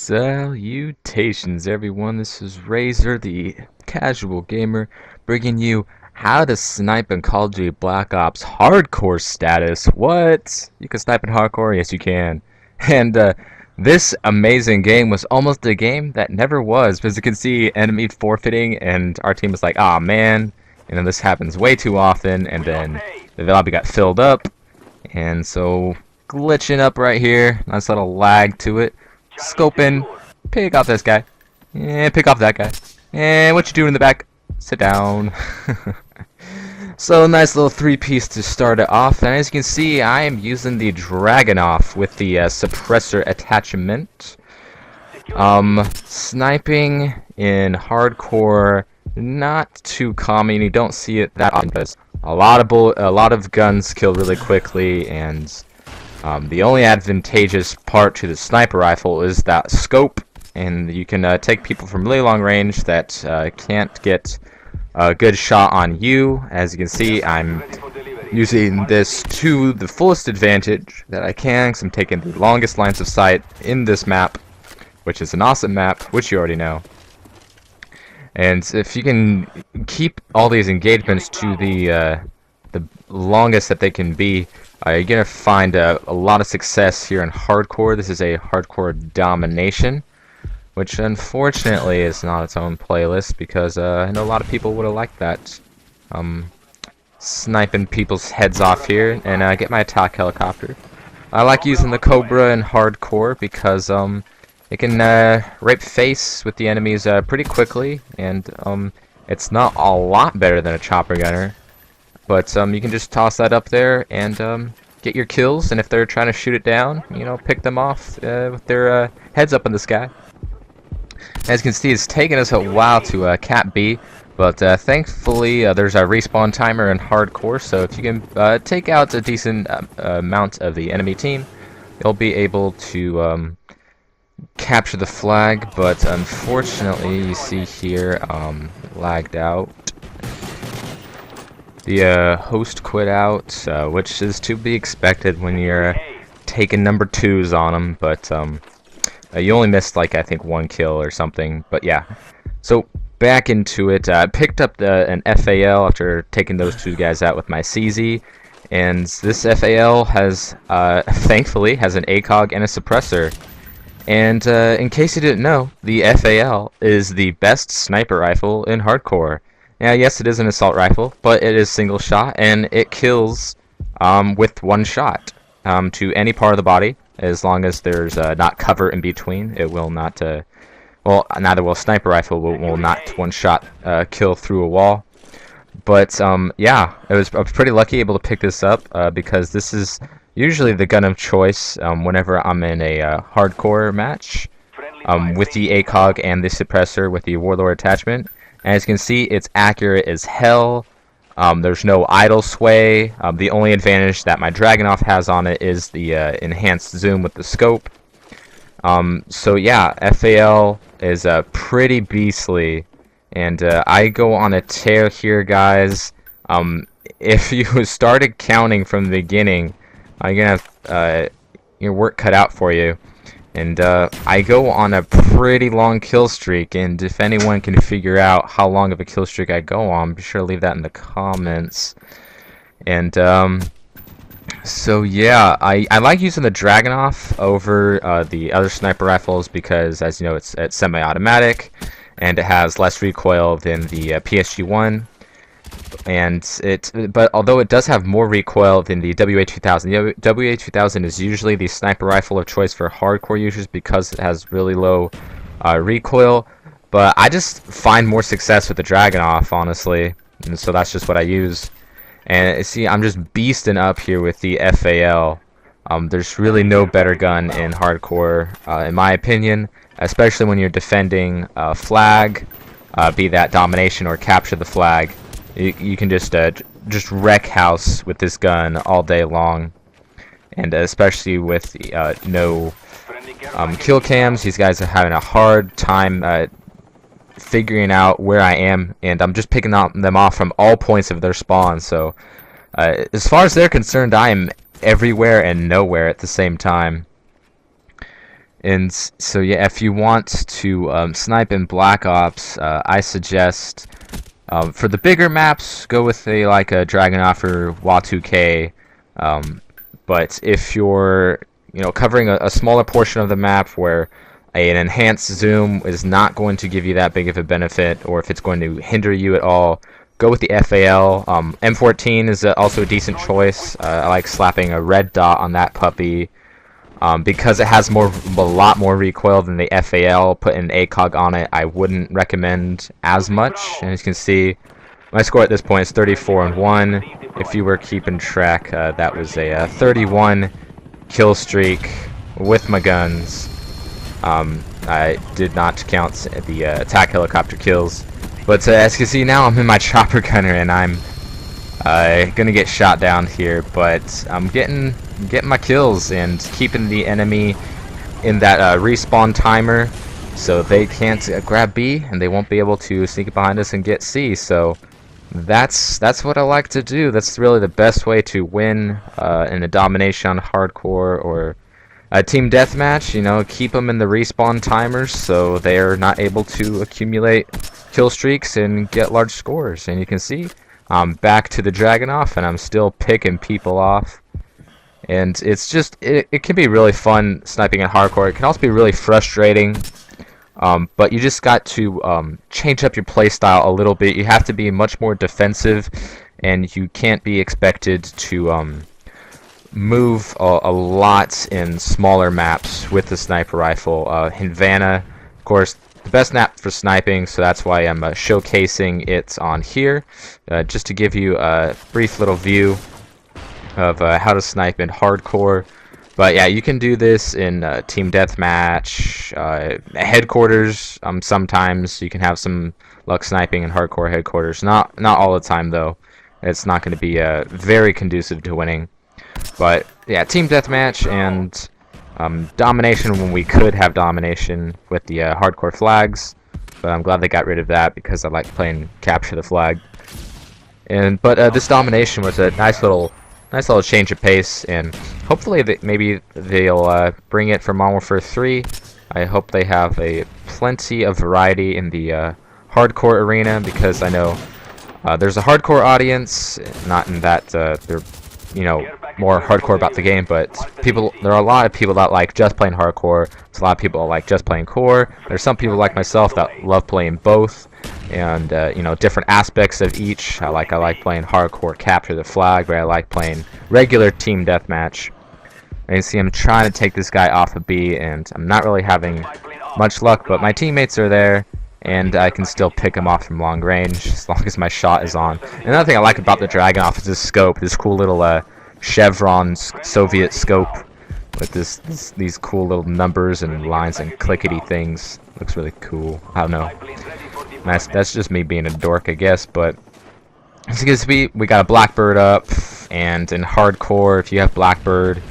Salutations everyone, this is Razor, the casual gamer, bringing you how to snipe in Call of Duty Black Ops hardcore status. What? You can snipe in hardcore? Yes you can. And this amazing game was almost a game that never was, because you can see enemy forfeiting and our team was like, ah man, and then this happens way too often, and then the lobby got filled up, and so glitching up right here, nice little lag to it. Scoping, pick off this guy, and pick off that guy, and what you doing in the back? Sit down. So nice little three-piece to start it off, and as you can see, I am using the Dragunov with the suppressor attachment. Sniping in hardcore, not too common. You don't see it that often because a lot of guns kill really quickly, and the only advantageous part to the sniper rifle is that scope, and you can take people from really long range that can't get a good shot on you. As you can see, I'm using this to the fullest advantage that I can, because I'm taking the longest lines of sight in this map, which is an awesome map, which you already know. And if you can keep all these engagements to the longest that they can be, you're gonna find a lot of success here in hardcore. This is a hardcore domination, which unfortunately is not its own playlist, because I know a lot of people would have liked that. Sniping people's heads off here and get my attack helicopter. I like using the Cobra in hardcore because it can rape face with the enemies pretty quickly, and it's not a lot better than a chopper gunner. But you can just toss that up there and get your kills, and if they're trying to shoot it down, you know, pick them off with their heads up in the sky. As you can see, it's taken us a while to cap B, but thankfully there's a respawn timer in hardcore, so if you can take out a decent amount of the enemy team, you'll be able to capture the flag. But unfortunately, you see here, lagged out. The host quit out, which is to be expected when you're taking number 2s on them, but you only missed, like, I think 1 kill or something. But yeah, so back into it. I picked up an FAL after taking those 2 guys out with my CZ, and this FAL has thankfully has an ACOG and a suppressor. And in case you didn't know, the FAL is the best sniper rifle in hardcore. Yeah, yes, it is an assault rifle, but it is single shot, and it kills with 1 shot to any part of the body, as long as there's not cover in between. It will not, well, neither will a sniper rifle, will not 1 shot kill through a wall. But yeah, I was pretty lucky able to pick this up because this is usually the gun of choice whenever I'm in a hardcore match with the ACOG and the suppressor with the Warlord attachment. As you can see, it's accurate as hell. There's no idle sway. The only advantage that my Dragunov has on it is the enhanced zoom with the scope. So yeah, FAL is pretty beastly, and I go on a tear here, guys. If you started counting from the beginning, you're gonna have your work cut out for you. And I go on a pretty long kill streak, and if anyone can figure out how long of a kill streak I go on, be sure to leave that in the comments. And so yeah, I like using the Dragunov over the other sniper rifles because, as you know, it's semi-automatic, and it has less recoil than the PSG-1. But although it does have more recoil than the WA-2000, the WA-2000 is usually the sniper rifle of choice for hardcore users because it has really low recoil. But I just find more success with the Dragunov, honestly, and so that's just what I use. And see, I'm just beasting up here with the FAL. There's really no better gun in hardcore, in my opinion, especially when you're defending a flag, be that domination or capture the flag. You can just wreck house with this gun all day long, and especially with no kill cams. These guys are having a hard time figuring out where I am, and I'm just picking them off from all points of their spawn. So as far as they're concerned, I am everywhere and nowhere at the same time. And so yeah, if you want to snipe in Black Ops, I suggest for the bigger maps, go with a Dragunov or WA2K. But if you're covering a smaller portion of the map where an enhanced zoom is not going to give you that big of a benefit, or if it's going to hinder you at all, go with the FAL. M14 is also a decent choice. I like slapping a red dot on that puppy. Because it has a lot more recoil than the FAL, putting ACOG on it, I wouldn't recommend as much. And as you can see, my score at this point is 34-1. If you were keeping track, that was a 31 kill streak with my guns. I did not count the attack helicopter kills. But as you can see now, I'm in my chopper gunner and I'm gonna get shot down here, but I'm getting my kills and keeping the enemy in that respawn timer, so they can't grab B and they won't be able to sneak behind us and get C. So that's what I like to do. That's really the best way to win in a domination hardcore or a team deathmatch. Keep them in the respawn timers so they're not able to accumulate kill streaks and get large scores. And you can see I'm back to the Dragunov and I'm still picking people off. And it's just, it can be really fun sniping in hardcore. It can also be really frustrating. But you just got to change up your playstyle a little bit. You have to be much more defensive, and you can't be expected to move a lot in smaller maps with the sniper rifle. Havana, of course, the best map for sniping, so that's why I'm showcasing it on here, just to give you a brief little view of how to snipe in hardcore. But yeah, you can do this in team deathmatch, headquarters. Sometimes you can have some luck sniping in hardcore headquarters. Not all the time though. It's not going to be very conducive to winning. But yeah, team deathmatch and domination when we could have domination with the hardcore flags. But I'm glad they got rid of that because I like playing capture the flag. But this domination was a nice little change of pace, and hopefully maybe they'll bring it for Modern Warfare 3. I hope they have plenty of variety in the hardcore arena, because I know there's a hardcore audience, not in that they're more hardcore about the game, but there are a lot of people that like just playing hardcore. There's a lot of people that like just playing core. There's some people like myself that love playing both, and different aspects of each. I like playing hardcore capture the flag, but I like playing regular team deathmatch. And you see I'm trying to take this guy off of B, and I'm not really having much luck, but my teammates are there, and I can still pick him off from long range as long as my shot is on. Another thing I like about the Dragunov is this scope, this cool little chevron Soviet scope with these cool little numbers and lines and clickety things. Looks really cool. I don't know. That's just me being a dork, I guess. But because we got a Blackbird up, and in hardcore, if you have Blackbird,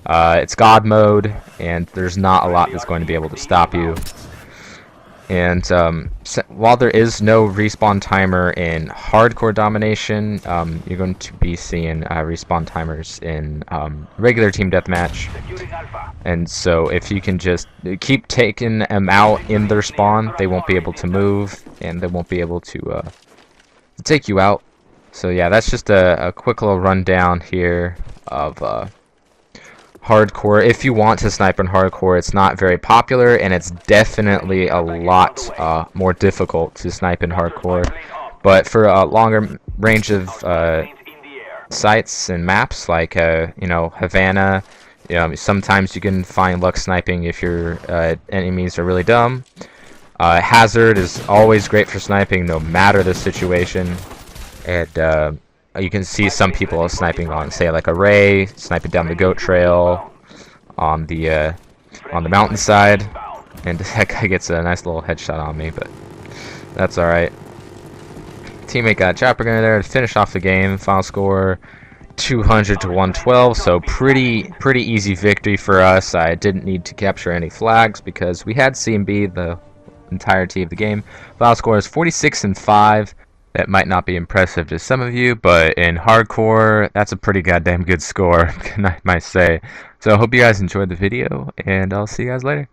it's God mode, and there's not a lot that's going to be able to stop you. And while there is no respawn timer in hardcore domination, you're going to be seeing respawn timers in regular team deathmatch. And so if you can just keep taking them out in their spawn, they won't be able to move, and they won't be able to take you out. So yeah, that's just a quick little rundown here of hardcore. If you want to snipe in hardcore, it's not very popular, and it's definitely a lot more difficult to snipe in hardcore. But for a longer range of sites and maps, like Havana, sometimes you can find luck sniping if your enemies are really dumb. Hazard is always great for sniping, no matter the situation. And you can see some people sniping on, say, like a Ray, sniping down the goat trail on the mountainside, and that guy gets a nice little headshot on me, but that's all right. Teammate got a chopper gunner there to finish off the game. Final score 200 to 112, so pretty easy victory for us. I didn't need to capture any flags because we had C and B the entirety of the game. Final score is 46-5. That might not be impressive to some of you, but in hardcore, that's a pretty goddamn good score, I might say. So I hope you guys enjoyed the video, and I'll see you guys later.